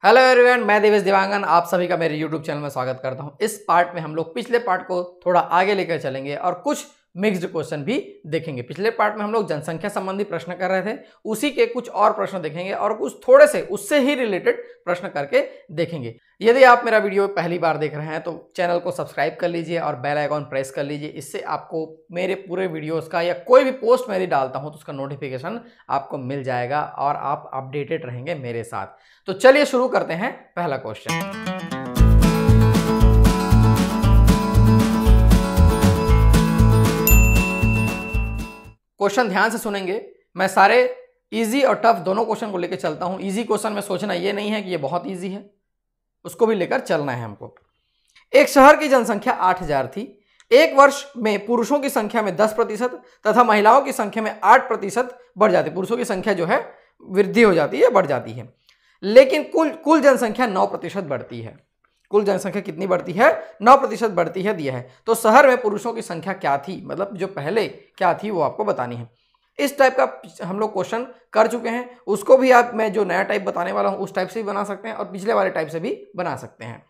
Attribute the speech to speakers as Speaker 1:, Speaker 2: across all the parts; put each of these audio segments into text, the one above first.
Speaker 1: Hello everyone, मैं देवेश देवांगन आप सभी का मेरे यूट्यूब चैनल में स्वागत करता हूं। इस पार्ट में हम लोग पिछले पार्ट को थोड़ा आगे लेकर चलेंगे और कुछ मिक्स्ड क्वेश्चन भी देखेंगे। पिछले पार्ट में हम लोग जनसंख्या संबंधी प्रश्न कर रहे थे, उसी के कुछ और प्रश्न देखेंगे और कुछ थोड़े से उससे ही रिलेटेड प्रश्न करके देखेंगे। यदि आप मेरा वीडियो पहली बार देख रहे हैं तो चैनल को सब्सक्राइब कर लीजिए और बेल आइकॉन प्रेस कर लीजिए। इससे आपको मेरे पूरे वीडियोस का या कोई भी पोस्ट मैं यदि डालता हूं तो उसका नोटिफिकेशन आपको मिल जाएगा और आप अपडेटेड रहेंगे मेरे साथ। तो चलिए शुरू करते हैं पहला क्वेश्चन। क्वेश्चन ध्यान से सुनेंगे। मैं सारे इजी और टफ दोनों क्वेश्चन को लेकर चलता हूं। इजी क्वेश्चन में सोचना ये नहीं है कि ये बहुत इजी है, उसको भी लेकर चलना है हमको। एक शहर की जनसंख्या 8000 थी। एक वर्ष में पुरुषों की संख्या में 10% तथा महिलाओं की संख्या में 8% बढ़ जाती है। पुरुषों की संख्या जो है वृद्धि हो जाती है, बढ़ जाती है, लेकिन कुल जनसंख्या 9% बढ़ती है। कुल जनसंख्या कितनी बढ़ती है? 9% बढ़ती है, दिया है। तो शहर में पुरुषों की संख्या क्या थी, मतलब जो पहले क्या थी वो आपको बतानी है। इस टाइप का हम लोग क्वेश्चन कर चुके हैं, उसको भी आप मैं जो नया टाइप बताने वाला हूं उस टाइप से भी बना सकते हैं और पिछले वाले टाइप से भी बना सकते हैं।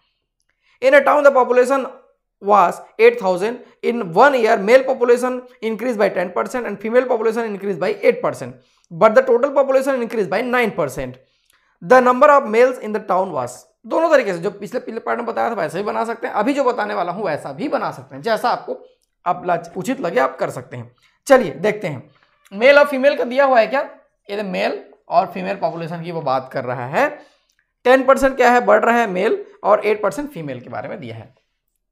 Speaker 1: In a town the population was 8000 in 1 year. Male population increased by 10% and female population increased by 8%, but the total population increased by 9%. The number of males in the town was. दोनों तरीके से जो पिछले part में बताया था वैसे भी बना सकते हैं, अभी जो बताने वाला हूं वैसा भी बना सकते हैं, जैसा आपको आप उचित लगे आप कर सकते हैं। चलिए देखते हैं। मेल और फीमेल का दिया हुआ है क्या? ये मेल और फीमेल पॉपुलेशन की वो बात कर रहा है। 10% क्या है, बढ़ रहा है मेल, और 8% फीमेल के बारे में दिया है।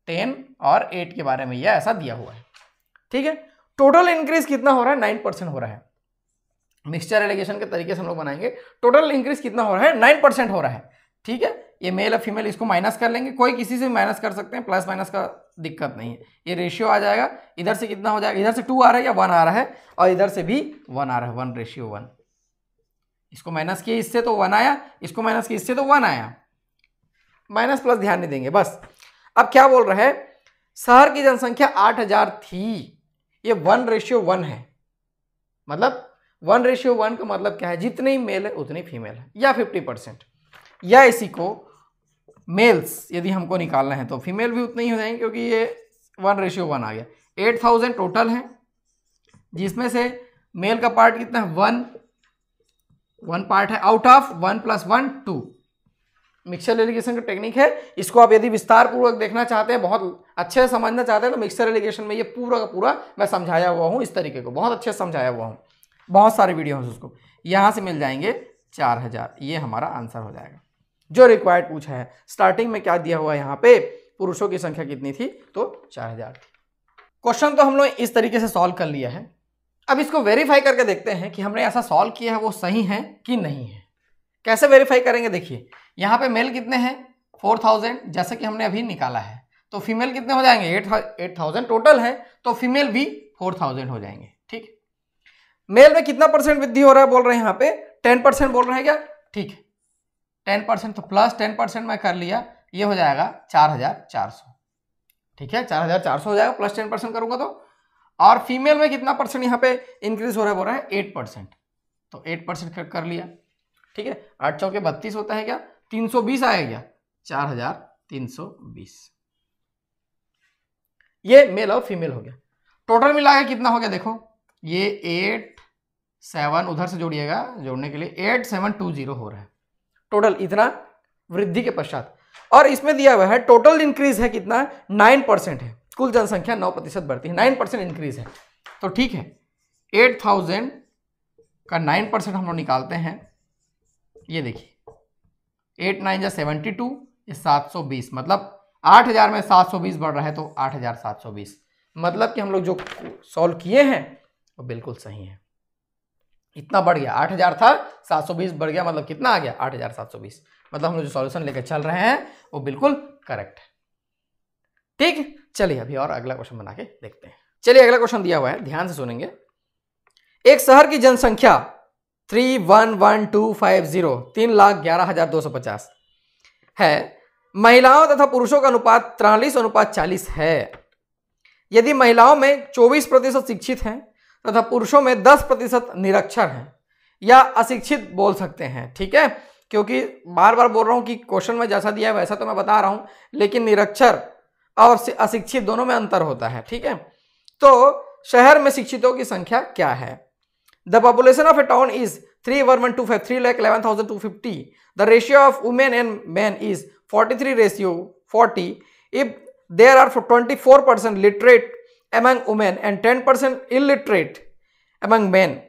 Speaker 1: 10 और 8 के बारे में यह ऐसा दिया हुआ है, ठीक है। टोटल इंक्रीज कितना हो रहा है? 9% हो रहा है। मिक्सचर एलिगेशन के तरीके से हम लोग बनाएंगे। टोटल इंक्रीज कितना हो रहा है? 9% हो रहा है, ठीक है। ये मेल और फीमेल इसको माइनस कर लेंगे, कोई किसी से माइनस कर सकते हैं, प्लस माइनस का दिक्कत नहीं है। ये रेशियो आ जाएगा, इधर से कितना हो जाएगा? इधर से 2 आ रहा है या 1 आ रहा है, और इधर से भी 1 आ रहा है, 1:1। इसको माइनस किए इससे तो 1 आया, इसको माइनस किए इससे तो 1 आया। माइनस प्लस ध्यान नहीं देंगे बस। अब क्या बोल रहा है? शहर की जनसंख्या 8000 थी, ये 1:1 है। मतलब 1:1 का मतलब क्या है? जितने ही मेल है उतनी फीमेल है, या 50%, या इसी को मेल्स यदि हमको निकालना है तो फीमेल भी उतने ही हो जाएंगे, क्योंकि ये 1:1 आ गया। 8000 टोटल है, जिसमें से मेल का पार्ट कितना है? 1 पार्ट है, आउट ऑफ 1 + 1 2। मिक्सचर एलिगेशन का टेक्निक है, इसको आप यदि विस्तार पूर्वक देखना चाहते हैं, बहुत अच्छे से समझना चाहते हैं, तो मिक्सचर एलिगेशन में ये पूरा का पूरा मैं समझाया हुआ हूँ, इस तरीके को बहुत अच्छे से समझाया हुआ हूँ। बहुत सारे वीडियो हैं, उसको यहाँ से मिल जाएंगे 4000। ये हमारा आंसर हो जाएगा जो रिक्वायर्ड पूछा है। स्टार्टिंग में क्या दिया हुआ है यहाँ पे? पुरुषों की संख्या कितनी थी? तो 4000 थी। क्वेश्चन तो हम लोग इस तरीके से सॉल्व कर लिया है। अब इसको वेरीफाई करके देखते हैं कि हमने ऐसा सॉल्व किया है वो सही है कि नहीं है। कैसे वेरीफाई करेंगे? देखिए, यहाँ पे मेल कितने हैं? 4000, जैसे कि हमने अभी निकाला है। तो फीमेल कितने हो जाएंगे? 8000 टोटल है, तो फीमेल भी 4000 हो जाएंगे, ठीक। मेल में कितना % वृद्धि हो रहा है बोल रहे हैं यहाँ पे? 10% बोल रहे हैं क्या? ठीक है, 10%, तो प्लस 10% मैं कर लिया, ये हो जाएगा 4400, ठीक है। 4400 हो जाएगा, प्लस 10% करूंगा तो। और फीमेल में कितना % यहाँ पे इंक्रीज हो रहा है बोल रहा है? 8%, तो 8% कर लिया, ठीक है। 8 चौके 32 होता है क्या? 320 आएगा क्या? 4320। ये मेल और फीमेल हो गया। टोटल मिला के कितना हो गया? देखो, ये 8 7 उधर से जोड़िएगा, जोड़ने के लिए 8720 हो रहा है टोटल, इतना वृद्धि के पश्चात। और इसमें दिया हुआ है टोटल इंक्रीज है कितना? 9% है। कुल जनसंख्या 9% बढ़ती है, 9% इंक्रीज है, तो ठीक है। 8000 का 9% हम लोग निकालते हैं। ये देखिए, 8 9 जा 72, ये 720, मतलब 8000 में 720 बढ़ रहा है, तो 8720। मतलब कि हम लोग जो सॉल्व किए हैं वो बिल्कुल सही है। इतना बढ़ गया, 8000 था, 720 बढ़ गया, मतलब कितना आ गया? 8720। मतलब हम लोग जो सॉल्यूशन लेकर चल रहे हैं वो बिल्कुल करेक्ट है, ठीक। चलिए अभी और अगला क्वेश्चन बना के देखते हैं। चलिए अगला क्वेश्चन दिया हुआ है, ध्यान से सुनेंगे। एक शहर की जनसंख्या 311,250 3,11,250 है। महिलाओं तथा पुरुषों का अनुपात 43:40 है। यदि महिलाओं में 24% शिक्षित हैं तथा पुरुषों में 10% निरक्षर हैं या अशिक्षित बोल सकते हैं, ठीक है। क्योंकि बार बार बोल रहा हूं कि क्वेश्चन में जैसा दिया है वैसा तो मैं बता रहा हूं, लेकिन निरक्षर और अशिक्षित दोनों में अंतर होता है, ठीक है। तो शहर में शिक्षितों की संख्या क्या है? The population of a town is 31125, 3,11,250. The ratio of women and man is 43:40. If there are 24% literate among women and 10% illiterate among men,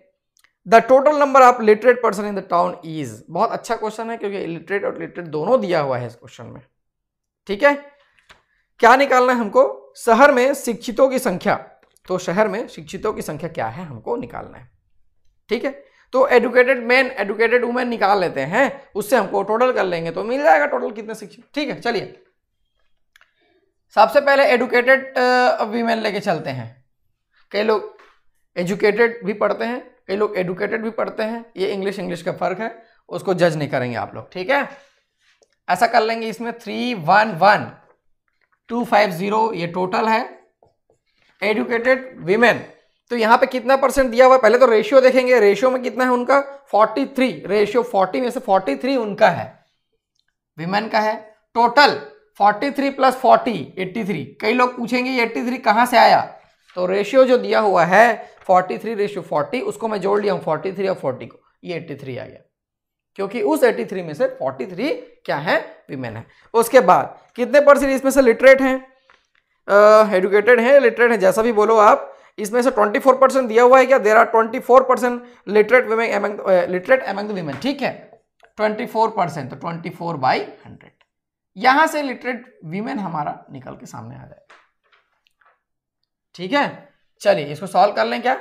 Speaker 1: the total number of literate person in the town is. बहुत अच्छा question है क्योंकि illiterate और literate दोनों दिया हुआ है इस क्वेश्चन में, ठीक है। क्या निकालना है हमको? शहर में शिक्षितों की संख्या। तो शहर में शिक्षितों की संख्या क्या है हमको निकालना है, ठीक है। तो एडुकेटेड मैन एडुकेटेड वुमेन निकाल लेते हैं, उससे हमको टोटल कर लेंगे तो मिल जाएगा टोटल कितने शिक्षित, ठीक है। चलिए सबसे पहले एडुकेटेड वीमेन लेके चलते हैं। कई लोग एजुकेटेड भी पढ़ते हैं, कई लोग एडुकेटेड भी पढ़ते हैं, ये इंग्लिश का फर्क है, उसको जज नहीं करेंगे आप लोग, ठीक है। ऐसा कर लेंगे, इसमें 311,250 ये टोटल है एडुकेटेड वीमेन। तो यहां पे कितना परसेंट दिया हुआ है? पहले तो रेशियो देखेंगे, रेशियो में कितना है उनका 43, रेशियो 40 में से 43 उनका है, वीमेन का है। टोटल 43 + 40 83। कई लोग पूछेंगे ये 83 कहां से आया? तो रेशियो जो दिया हुआ है 43:40, उसको मैं जोड़ लिया हूं 43 और 40 को, ये 83 आ गया, क्योंकि उस 83 में से 43 क्या है? वीमेन है। उसके बाद कितने परसेंट इसमें से लिटरेट हैं? एडुकेटेड है, लिटरेट है, जैसा भी बोलो आप। इसमें से 24% दिया हुआ है क्या? There are 24% literate among the women, ठीक है। 24%, तो 24/100। यहां से लिटरेट वीमेन हमारा निकल के सामने आ जाएगा, ठीक है। चलिए इसको सॉल्व कर लें क्या?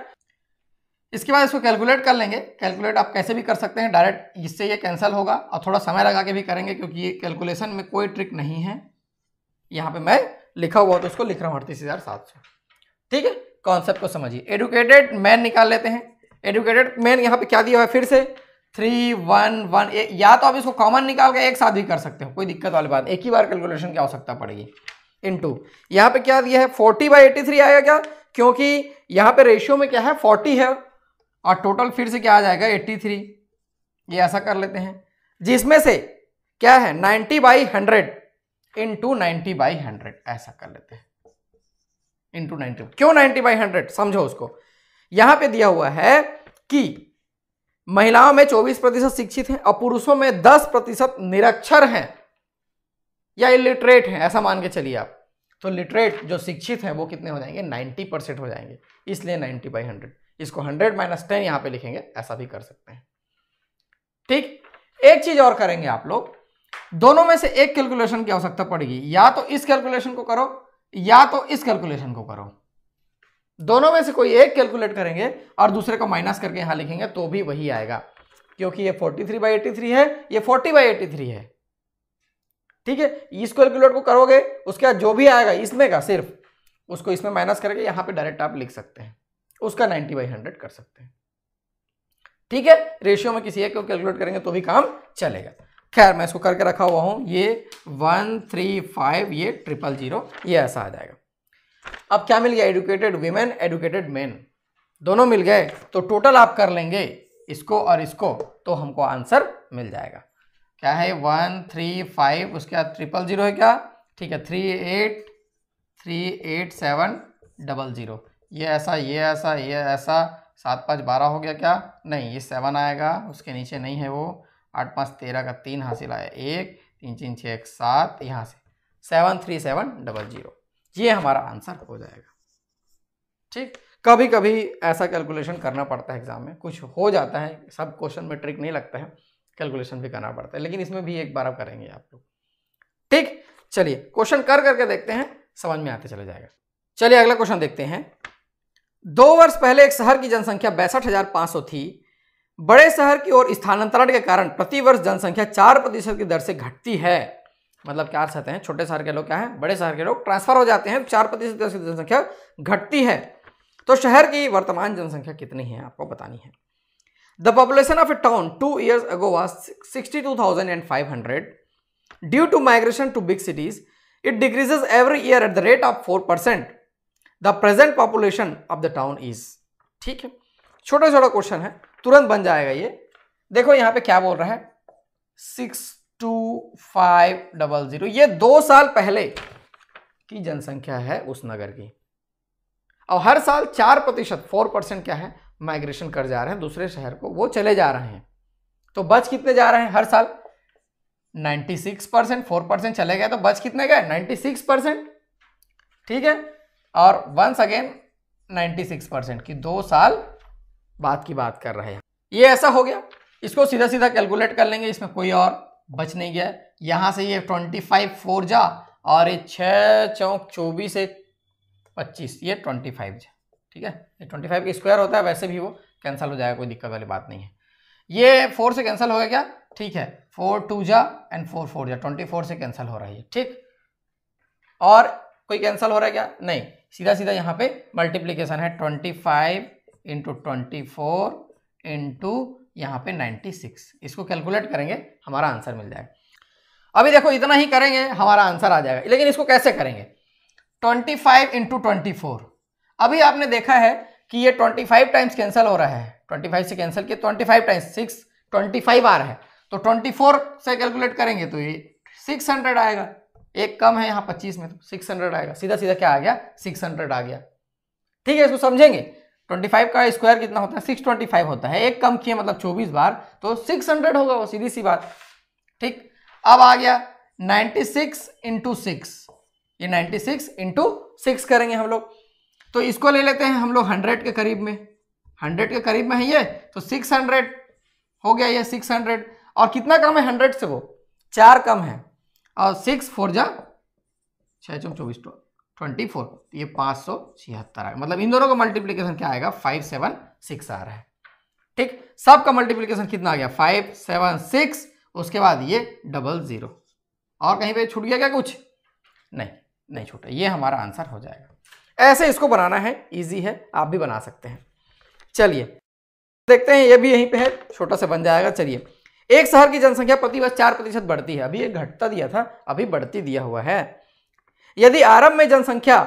Speaker 1: इसके बाद इसको कैलकुलेट कर लेंगे। कैलकुलेट आप कैसे भी कर सकते हैं, डायरेक्ट इससे ये कैंसिल होगा, और थोड़ा समय लगा के भी करेंगे क्योंकि ये कैलकुलेशन में कोई ट्रिक नहीं है। यहाँ पे मैं लिखा हुआ तो उसको लिख रहा हूँ 38,700, ठीक है। कॉन्सेप्ट को समझिए। एडुकेटेड मैन निकाल लेते हैं। एडुकेटेड मैन यहाँ पे क्या दिया हुआ है? फिर से 311, या तो आप इसको कॉमन निकाल के एक साथ भी कर सकते हो, कोई दिक्कत वाली बात, एक ही बार कैलकुलेशन की आवश्यकता पड़ेगी। इनटू यहाँ पे क्या दिया है 40/83 आएगा क्या? क्योंकि यहाँ पे रेशियो में क्या है 40 है, और टोटल फिर से क्या आ जाएगा 83। ये ऐसा कर लेते हैं, जिसमें से क्या है 90/100 इंटू 90/100, ऐसा कर लेते हैं इंटू 90। क्यों 90/100? समझो उसको। यहां पे दिया हुआ है कि महिलाओं में 24% शिक्षित हैं और पुरुषों में 10% निरक्षर हैं या इलिटरेट हैं, ऐसा मान के चलिए आप। तो लिटरेट जो शिक्षित हैं वो कितने हो जाएंगे? 90% हो जाएंगे, इसलिए 90/100। इसको 100 - 10 यहां पे लिखेंगे, ऐसा भी कर सकते हैं, ठीक। एक चीज और करेंगे आप लोग, दोनों में से एक कैलकुलेशन की आवश्यकता पड़ेगी, या तो इस कैलकुलेशन को करो या तो इस कैलकुलेशन को करो। दोनों में से कोई एक कैलकुलेट करेंगे और दूसरे को माइनस करके यहां लिखेंगे तो भी वही आएगा, क्योंकि ये 43/83 है, ये 40/83 है, ठीक है। इस कैलकुलेट को करोगे, उसके बाद जो भी आएगा इसमें का सिर्फ उसको इसमें माइनस करके यहां पे डायरेक्ट आप लिख सकते हैं, उसका 90/100 कर सकते हैं, ठीक है। रेशियो में किसी एक को कैलकुलेट करेंगे तो भी काम चलेगा। खैर मैं इसको करके रखा हुआ हूं, ये 135, ये 000, ये ऐसा आ जाएगा। अब क्या मिल गया? एडुकेटेड वीमेन एडुकेटेड मैन दोनों मिल गए, तो टोटल आप कर लेंगे इसको और इसको, तो हमको आंसर मिल जाएगा। क्या है? 135, उसके बाद 000 है क्या? ठीक है, 38,700, ये ऐसा, ये ऐसा, ये ऐसा, 7 5 12 हो गया क्या? नहीं, ये 7 आएगा, उसके नीचे नहीं है वो, 8 5 13 का 3 हासिल आया, 1 3 3 6 1 7, यहाँ से 73700, ये हमारा आंसर हो जाएगा, ठीक। कभी कभी ऐसा कैलकुलेशन करना पड़ता है एग्जाम में, कुछ हो जाता है, सब क्वेश्चन में ट्रिक नहीं लगता है, कैलकुलेशन भी करना पड़ता है, लेकिन इसमें भी एक बार आप करेंगे आप लोग, ठीक। चलिए क्वेश्चन कर करके देखते हैं, समझ में आते चले जाएगा। चलिए अगला क्वेश्चन देखते हैं। 2 वर्ष पहले एक शहर की जनसंख्या 62,500 थी। बड़े शहर की ओर स्थानांतरण के कारण प्रतिवर्ष जनसंख्या 4% की दर से घटती है। मतलब क्या चाहते हैं? छोटे शहर के लोग क्या है, बड़े शहर के लोग ट्रांसफर हो जाते हैं, 4% की जनसंख्या घटती है। तो शहर की वर्तमान जनसंख्या कितनी है आपको बतानी है। The population of a town 2 years ago was 62,500. Due to migration to big cities, it decreases every year at the rate of 4%. The present population of the town is. ठीक है, छोटा छोटा क्वेश्चन है, तुरंत बन जाएगा ये। देखो यहाँ पे क्या बोल रहा है, 62500। ये 2 साल पहले की जनसंख्या है उस नगर की। और हर साल 4%, 4% क्या है, माइग्रेशन कर जा रहे हैं दूसरे शहर को, वो चले जा रहे हैं। तो बच कितने जा रहे हैं हर साल? 96%। 4% चले गए तो बच कितने गए? 96%। ठीक है, और वंस अगेन 96% की 2 साल बाद की बात कर रहे हैं। ये ऐसा हो गया। इसको सीधा सीधा कैलकुलेट कर लेंगे, इसमें कोई और बच नहीं गया। यहां से ये 25 4 जा, और ये 6 चौक 24 1 25, ये 25 जा। ठीक है, ये 25 का स्क्वायर होता है, वैसे भी वो कैंसिल हो जाएगा, कोई दिक्कत वाली बात नहीं है। ये 4 से कैंसिल हो गया क्या? ठीक है, 4 2 जा एंड 4 4 जा, 24 से कैंसिल हो रही है। ठीक, और कोई कैंसिल हो रहा है क्या? नहीं, सीधा सीधा यहाँ पे मल्टीप्लीकेशन है, 25 इंटू 24 इंटू यहाँ पे 96। इसको कैलकुलेट करेंगे, हमारा आंसर मिल जाएगा। अभी देखो इतना ही करेंगे हमारा आंसर आ जाएगा, लेकिन इसको कैसे करेंगे? 25 इंटू 24। अभी आपने देखा है कि ये 25 टाइम्स कैंसिल हो रहा है, 25 से कैंसिल किया 25 टाइम्स 625 आ रहा है, तो 24 से कैलकुलेट करेंगे तो ये 600 आएगा। एक कम है यहाँ 25 में, तो 600 आएगा। सीधा सीधा क्या आ गया? 600 आ गया। ठीक है, इसको समझेंगे। 25 का स्क्वायर कितना होता है? 625 होता है। एक कम किया मतलब 24 बार, तो 600 होगा, वो सीधी सी बात। ठीक, अब आ गया 96 इंटू 6, ये 96 इंटू 6 करेंगे हम लोग। तो इसको ले लेते हैं हम लोग 100 के करीब में, 100 के करीब में है ये, तो 600 हो गया ये 600। और कितना कम है 100 से? वो 4 कम है, और 6 4 जा 6 24 24, ये 576 आएगा। मतलब इन दोनों का मल्टीप्लीकेशन क्या आएगा? 576 आ रहा है। ठीक, सबका मल्टीप्लीकेशन कितना आ गया? 576, उसके बाद ये 00। और कहीं पे छूट गया क्या कुछ? नहीं छूटा। ये हमारा आंसर हो जाएगा। ऐसे इसको बनाना है, इजी है, आप भी बना सकते हैं। चलिए देखते हैं, ये भी यहीं पे है, छोटा सा बन जाएगा। चलिए, एक शहर की जनसंख्या प्रतिवर्ष 4% बढ़ती है। अभी ये घटता दिया था, अभी बढ़ती दिया हुआ है। यदि आरंभ में जनसंख्या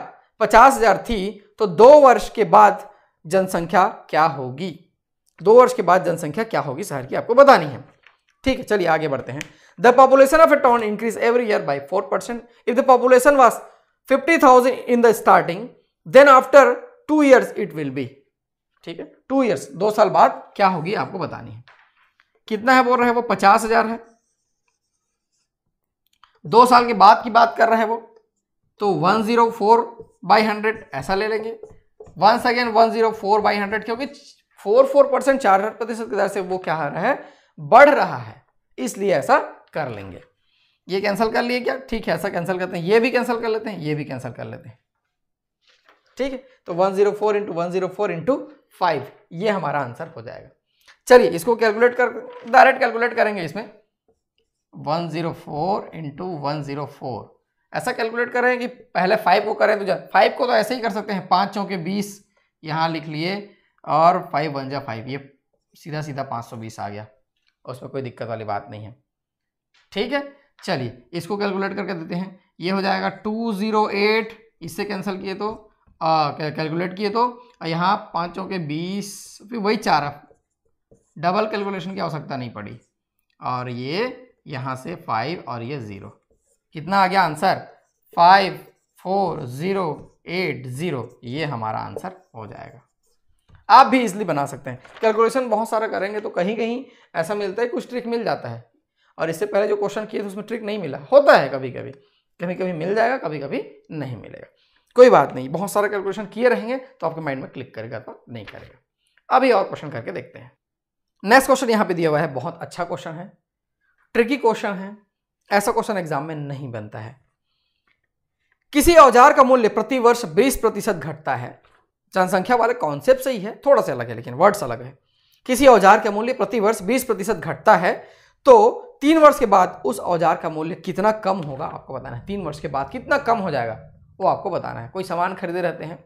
Speaker 1: 50,000 थी तो 2 वर्ष के बाद जनसंख्या क्या होगी? 2 वर्ष के बाद जनसंख्या क्या होगी शहर की, आपको बतानी है। ठीक है, चलिए आगे बढ़ते हैं। The population of a town increase every year by 4%। If the population was 50,000 in the starting, then after 2 years it will be. ठीक है, 2 years, 2 साल बाद क्या होगी आपको बतानी है। कितना है बोल रहे हैं वो? 50,000 है। 2 साल के बाद की बात कर रहे हैं वो, तो 104/100 ऐसा ले लेंगे। वंस अगेन 104/100, क्योंकि 4% 4% की दर से वो क्या हो रहा है? बढ़ रहा है, इसलिए ऐसा कर लेंगे। ये कैंसिल कर लिए क्या? ठीक है, ऐसा कैंसिल करते हैं। ये भी कैंसिल कर लेते हैं, ये भी कैंसिल कर लेते हैं। ठीक है, तो 104 इंटू 104 इंटू 5, ये हमारा आंसर हो जाएगा। चलिए इसको कैलकुलेट कर, डायरेक्ट कैलकुलेट करेंगे इसमें। 104 इंटू 104 ऐसा कैलकुलेट करें कि पहले 5 को करें तो 5 को तो ऐसे ही कर सकते हैं, 5 चौके 20 यहाँ लिख लिए, और 5 1 जा 5, ये सीधा सीधा 520 आ गया, उसमें कोई दिक्कत वाली बात नहीं है। ठीक है, चलिए इसको कैलकुलेट करके देते हैं। ये हो जाएगा 208, इससे कैंसिल किए तो कैलकुलेट किए तो यहाँ 5 चौके 20, फिर वही 4, डबल कैलकुलेशन की आवश्यकता नहीं पड़ी। और ये यहाँ से 5 और ये 0, कितना आ गया आंसर? 54080, ये हमारा आंसर हो जाएगा। आप भी इजली बना सकते हैं। कैलकुलेशन बहुत सारा करेंगे तो कहीं कहीं ऐसा मिलता है, कुछ ट्रिक मिल जाता है, और इससे पहले जो क्वेश्चन किए थे उसमें ट्रिक नहीं मिला, होता है कभी कभी, कभी कभी मिल जाएगा, कभी कभी नहीं मिलेगा, कोई बात नहीं। बहुत सारा कैलकुलेशन किए रहेंगे तो आपके माइंड में क्लिक करेगा तो नहीं करेगा। अभी और क्वेश्चन करके देखते हैं। नेक्स्ट क्वेश्चन यहाँ पे दिया हुआ है, बहुत अच्छा क्वेश्चन है, ट्रिकी क्वेश्चन है, ऐसा क्वेश्चन एग्जाम में नहीं बनता है। किसी औजार का मूल्य प्रति वर्ष 20% घटता है। जनसंख्या वाले कॉन्सेप्ट सही है, थोड़ा सा अलग है लेकिन वर्ड्स अलग है। किसी औजार का मूल्य प्रति वर्ष 20% घटता है तो 3 वर्ष के बाद उस औजार का मूल्य कितना कम होगा आपको बताना है। 3 वर्ष के बाद कितना कम हो जाएगा वो आपको बताना है। कोई सामान खरीदे रहते हैं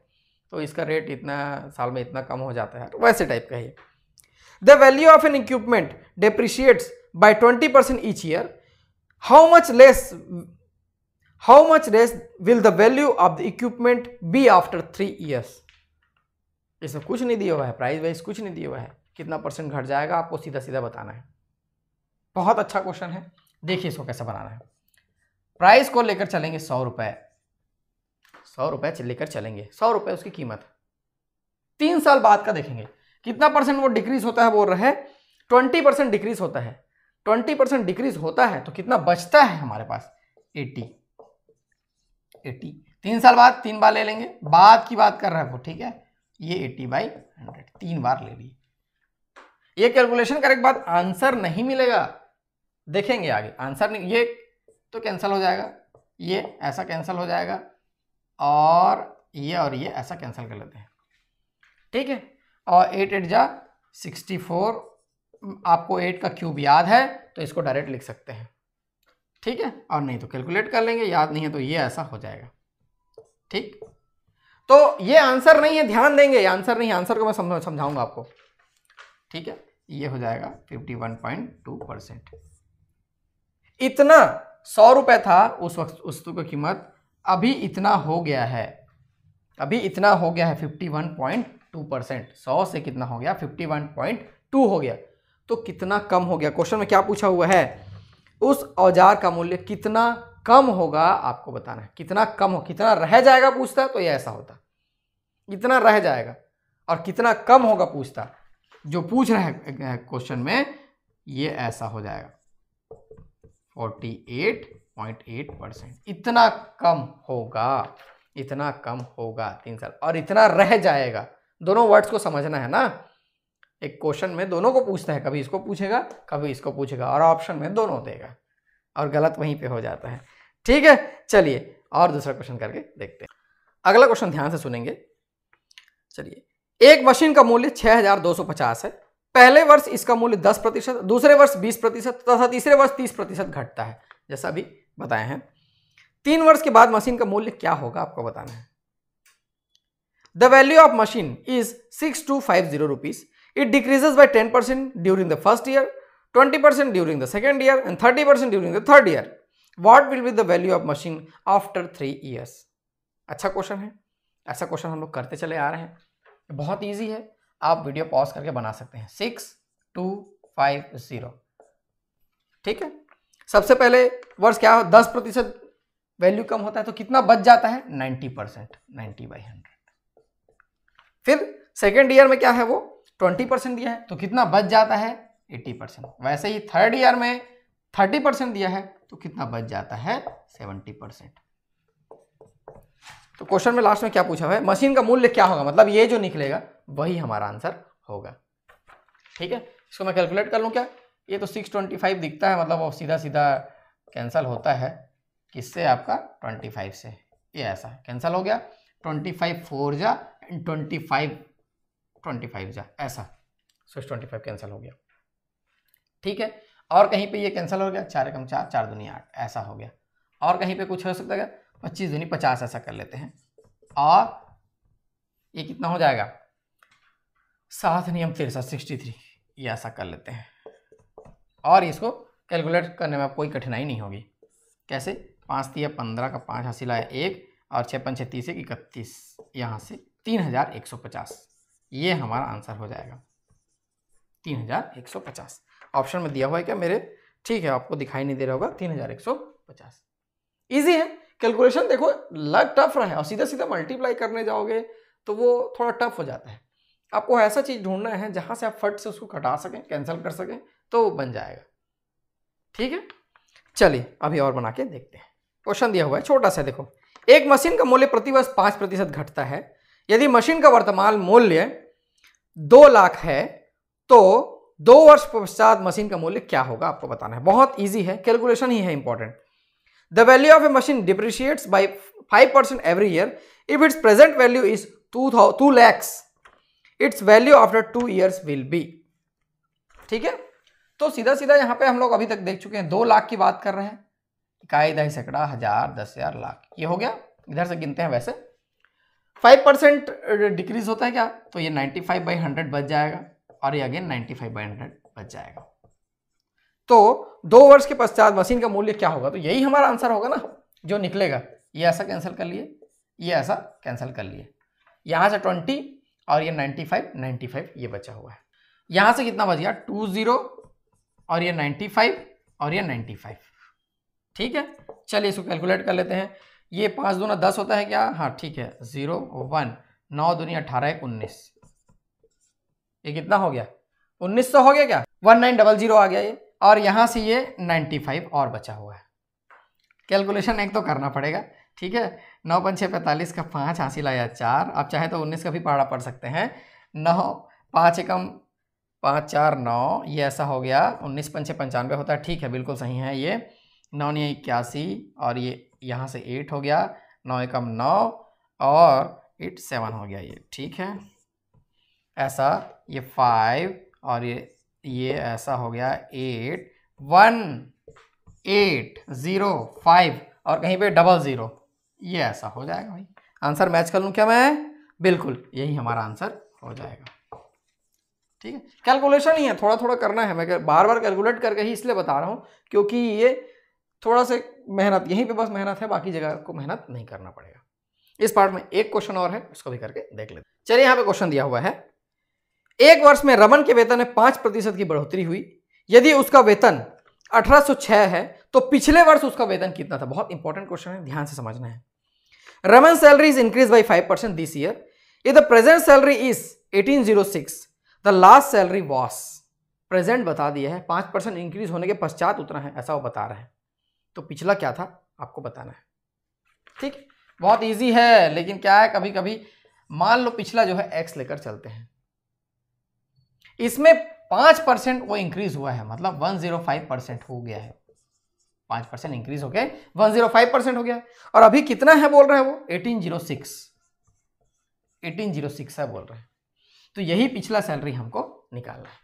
Speaker 1: तो इसका रेट इतना साल में इतना कम हो जाता है, वैसे टाइप का है। The value of an equipment depreciates by 20% each year, how much less will the value of the equipment be after 3 years। इसमें कुछ नहीं दिया हुआ है, प्राइस वाइज कुछ नहीं दिया हुआ है, कितना परसेंट घट जाएगा आपको सीधा सीधा बताना है। बहुत अच्छा क्वेश्चन है। देखिए इसको कैसे बनाना है। प्राइस को लेकर चलेंगे 100 रुपए, 100 रुपए लेकर चलेंगे, 100 रुपए उसकी कीमत। 3 साल बाद का देखेंगे कितना परसेंट वो डिक्रीज होता है, बोल रहे हैं 20% डिक्रीज होता है। 20% डिक्रीज होता है तो कितना बचता है हमारे पास, 80। 3 साल बाद 3 बार ले लेंगे, बाद की बात कर रहा है वो, ठीक है। ये 80/100 3 बार ले लिए। ये कैलकुलेशन करने के बाद आंसर नहीं मिलेगा, देखेंगे आगे आंसर नहीं, ये तो कैंसिल हो जाएगा, ये ऐसा कैंसिल हो जाएगा, और ये ऐसा कैंसिल कर लेते हैं, ठीक है। और 8 8 जा 64, आपको 8 का क्यूब याद है तो इसको डायरेक्ट लिख सकते हैं, ठीक है। और नहीं तो कैलकुलेट कर लेंगे, याद नहीं है तो ये ऐसा हो जाएगा, ठीक। तो ये आंसर नहीं है, ध्यान देंगे, ये आंसर नहीं है, आंसर को मैं समझाऊंगा आपको, ठीक है। ये हो जाएगा 51.2%। इतना 100 रुपए था उस वक्त वस्तु की कीमत, अभी इतना हो गया है, अभी इतना हो गया है 51.2%। 100 से कितना हो गया, 51.2 हो गया। तो कितना कम हो गया, क्वेश्चन में क्या पूछा हुआ है, उस औजार का मूल्य कितना कम होगा आपको बताना है। कितना कम हो, कितना रह जाएगा पूछता तो ये ऐसा होता, कितना रह जाएगा, और कितना कम होगा पूछता, जो पूछ रहा है क्वेश्चन में ये ऐसा हो जाएगा 48.8%। इतना कम होगा, इतना कम होगा 3 साल, और इतना रह जाएगा। दोनों वर्ड्स को समझना है ना, एक क्वेश्चन में दोनों को पूछता है, कभी इसको पूछेगा कभी इसको पूछेगा, और ऑप्शन में दोनों देगा, और गलत वहीं पे हो जाता है, ठीक है। चलिए और दूसरा क्वेश्चन करके देखते हैं। अगला क्वेश्चन ध्यान से सुनेंगे। चलिए, एक मशीन का मूल्य 6250 है। पहले वर्ष इसका मूल्य 10%, दूसरे वर्ष 20% तथा तीसरे वर्ष 30% घटता है, जैसा अभी बताए हैं। 3 वर्ष के बाद मशीन का मूल्य क्या होगा आपको बताना है। The value of machine is 6250 rupees. It decreases by 10% during the first year, 20% during the second year and 30% during the third year. What will be the value of machine after 3 years. अच्छा question है, ऐसा question हम लोग करते चले आ रहे हैं, बहुत ईजी है, आप वीडियो पॉज करके बना सकते हैं। 6250, ठीक है। सबसे पहले वर्ष क्या हो, 10% वैल्यू कम होता है तो कितना बच जाता है, 90%, 90/100। फिर सेकेंड ईयर में क्या है, वो 20% दिया है तो कितना बच जाता है, 80%। वैसे ही थर्ड ईयर में 30% दिया है तो कितना बच जाता है, 70%। तो क्वेश्चन में लास्ट में क्या पूछा हुआ है, मशीन का मूल्य क्या होगा, मतलब ये जो निकलेगा वही हमारा आंसर होगा, ठीक है। इसको मैं कैलकुलेट कर लूँ क्या, ये तो 625 दिखता है, मतलब वो सीधा सीधा कैंसिल होता है किससे, आपका 25 से, ये ऐसा कैंसिल हो गया। 25 4 जा 25 जा, ऐसा 625 कैंसिल हो गया, ठीक है। और कहीं पे ये कैंसिल हो गया, 4 एकम 4, 4 दूनी 8, ऐसा हो गया। और कहीं पे कुछ हो सकता है 25 दूनी 50, ऐसा कर लेते हैं। और ये कितना हो जाएगा, 7 नियम 63, 63, ये ऐसा कर लेते हैं। और इसको कैलकुलेट करने में कोई कठिनाई नहीं होगी। कैसे, 5 3 15 का 5 हासिल आया 1, और 6 5 30 31, यहाँ से 3150, ये हमारा आंसर हो जाएगा 3150। ऑप्शन में दिया हुआ है क्या मेरे, ठीक है, आपको दिखाई नहीं दे रहा होगा, 3150। ईजी है कैलकुलेशन, देखो लग टफ रहा है, और सीधा सीधा मल्टीप्लाई करने जाओगे तो वो थोड़ा टफ हो जाता है। आपको ऐसा चीज ढूंढना है जहां से आप फट से उसको घटा सकें, कैंसिल कर सकें, तो वो बन जाएगा, ठीक है। चलिए अभी और बना के देखते हैं। क्वेश्चन दिया हुआ है छोटा सा, देखो, एक मशीन का मूल्य प्रतिवर्ष 5% घटता है। यदि मशीन का वर्तमान मूल्य 2 लाख है तो 2 वर्ष पश्चात मशीन का मूल्य क्या होगा आपको बताना है। बहुत ईजी है, कैलकुलेशन ही है important. The value of a machine depreciates by 5% every year. If it's present value is 2 lakhs, its value after 2 years will be, ठीक है। तो सीधा सीधा यहाँ पे हम लोग अभी तक देख चुके हैं, 2 लाख की बात कर रहे हैं, इकाई, दहाई, सैकड़ा, हजार, 10,000, लाख, ये हो गया। इधर से गिनते हैं, वैसे 5% डिक्रीज होता है क्या, तो ये 95/100 बच जाएगा, और ये अगेन 95/100 बच जाएगा। तो 2 वर्ष के पश्चात मशीन का मूल्य क्या होगा, तो यही हमारा आंसर होगा ना जो निकलेगा। ये ऐसा कैंसिल कर लिए, ये ऐसा कैंसिल कर लिए, यहाँ से 20 और ये 95 ये बचा हुआ है। यहाँ से कितना बच गया, 20 और ये 95 और ये 95। ठीक है, चलिए इसको कैलकुलेट कर लेते हैं। ये 5 दूना 10 होता है क्या? हाँ ठीक है, 0 1 9 दूनी 18 19, ये कितना हो गया? 1900 हो गया क्या? 1900 आ गया ये, और यहाँ से ये 95 और बचा हुआ है। कैलकुलेशन एक तो करना पड़ेगा, ठीक है। 9 5 6 45 का 5 हासिल आया 4। आप चाहे तो 19 का भी पहाड़ा पढ़ सकते हैं। 9 5 एकम 5 4 9, ये ऐसा हो गया। 19 5 6 95 होता है, ठीक है, बिल्कुल सही है ये। 9 9 81, और ये यहाँ से 8 हो गया। 9 एकम 9 और 8 7 हो गया ये, ठीक है। ऐसा ये 5 और ये ऐसा हो गया 8 1 8 0 5 और कहीं पे 00, ये ऐसा हो जाएगा भाई। आंसर मैच कर लूँ क्या मैं? बिल्कुल, यही हमारा आंसर हो जाएगा। ठीक है, कैलकुलेशन ही है, थोड़ा थोड़ा करना है। मैं बार बार कैलकुलेट करके ही इसलिए बता रहा हूँ क्योंकि ये थोड़ा सा मेहनत, यहीं पे बस मेहनत है, बाकी जगह को मेहनत नहीं करना पड़ेगा। इस पार्ट में एक क्वेश्चन और है, उसको भी करके देख लेते हैं। चलिए, यहाँ पे क्वेश्चन दिया हुआ है, एक वर्ष में रमन के वेतन में 5% की बढ़ोतरी हुई। यदि उसका वेतन 1806 है तो पिछले वर्ष उसका वेतन कितना था? बहुत इंपॉर्टेंट क्वेश्चन है, ध्यान से समझना है। Raman salary is increase by 5% this year. If the present salary is 1806, the last salary was, present बता दिया है, 5% इंक्रीज होने के पश्चात उतना है, ऐसा वो बता रहे हैं। तो पिछला क्या था आपको बताना है। ठीक, बहुत इजी है, लेकिन क्या है, कभी कभी मान लो पिछला जो है x लेकर चलते हैं, इसमें 5% वो इंक्रीज हुआ है, मतलब 105% हो गया है। 5% इंक्रीज हो गया, 105% हो गया। और अभी कितना है बोल रहे हैं वो? 1806 है बोल रहे हैं। तो यही पिछला सैलरी हमको निकालना है।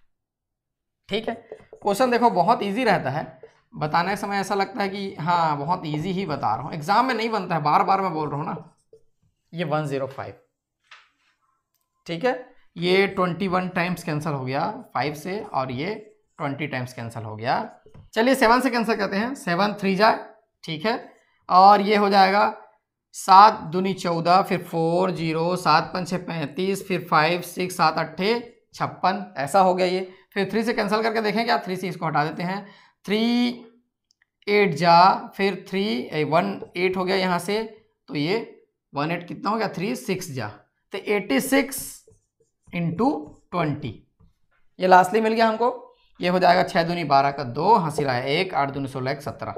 Speaker 1: ठीक है, क्वेश्चन देखो बहुत इजी रहता है, बताने समय ऐसा लगता है कि हाँ बहुत इजी ही बता रहा हूँ, एग्जाम में नहीं बनता है, बार बार मैं बोल रहा हूँ ना। ये 105, ठीक है, ये 21 टाइम्स कैंसिल हो गया 5 से, और ये 20 टाइम्स कैंसिल हो गया। चलिए 7 से कैंसिल करते हैं, 7 3 जाए, ठीक है, और ये हो जाएगा 7 दूनी 14, फिर 4 0, 7 5 6 35, फिर 5 6 7 8 56, ऐसा हो गया ये। फिर 3 से कैंसिल करके देखें क्या? 3 से इसको हटा देते हैं, 3 8 जा, फिर 3 1 8 हो गया यहाँ से, तो ये 1 8 कितना हो गया? 3 6 जा, तो 86 इंटू 20, ये लास्टली मिल गया हमको। ये हो जाएगा 6 दूनी 12 का 2, हासिल आया 1, 8 दूनी 16 1 17,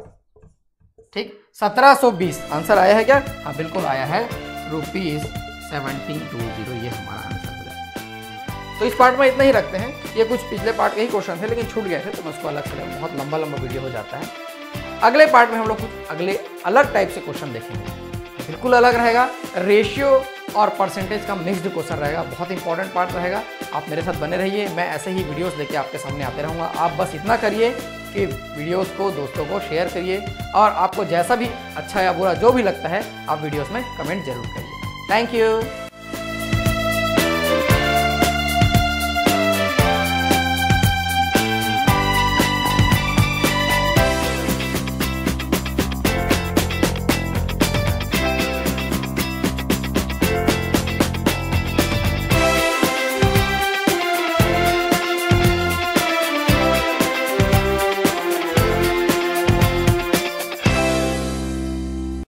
Speaker 1: ठीक, 1720 आंसर आया है क्या? हाँ बिल्कुल आया है, ₹1720, ये हमारा आंसर हो जाएगा। तो इस पार्ट में इतना ही रखते हैं, ये कुछ पिछले पार्ट के ही क्वेश्चन थे लेकिन छूट गए थे, तो मैं उसको अलग से, बहुत लंबा वीडियो हो जाता है। अगले पार्ट में हम लोग कुछ अगले अलग टाइप से क्वेश्चन देखेंगे, बिल्कुल अलग रहेगा, रेशियो और परसेंटेज का मिक्स्ड क्वेश्चन रहेगा, बहुत इंपॉर्टेंट पार्ट रहेगा। आप मेरे साथ बने रहिए, मैं ऐसे ही वीडियोस लेके आपके सामने आते रहूँगा। आप बस इतना करिए कि वीडियोस को दोस्तों को शेयर करिए, और आपको जैसा भी अच्छा या बुरा जो भी लगता है आप वीडियोस में कमेंट जरूर करिए। Thank you.